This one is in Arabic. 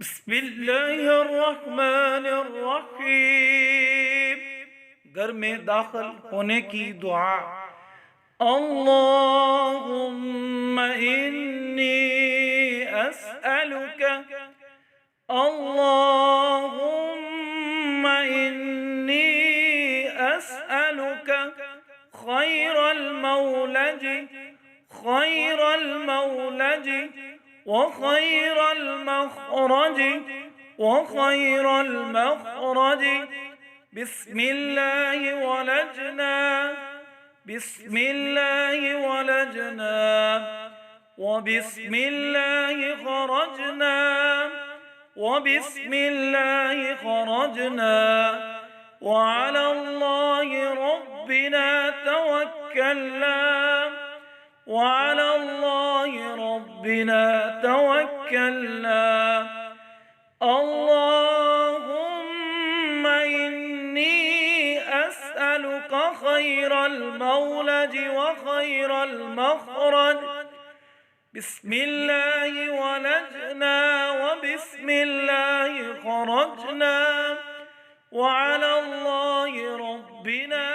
بسم الله الرحمن الرحیم. घर में दाखिल होने की दुआ। अल्लाहुम्मा इन्नी अस्अलुक, अल्लाहुम्मा इन्नी अस्अलुक खैरल मौलज, खैरल मौलज وخير المخرج، وخير المخرج. بسم الله ولجنا، بسم الله ولجنا، وبسم الله خرجنا، وبسم الله خرجنا، وعلى الله ربنا توكلنا، وعلى الله ربنا توكلنا. اللهم إني أسألك خير المولج وخير المخرج. بسم الله ولجنا، وبسم الله خرجنا، وعلى الله ربنا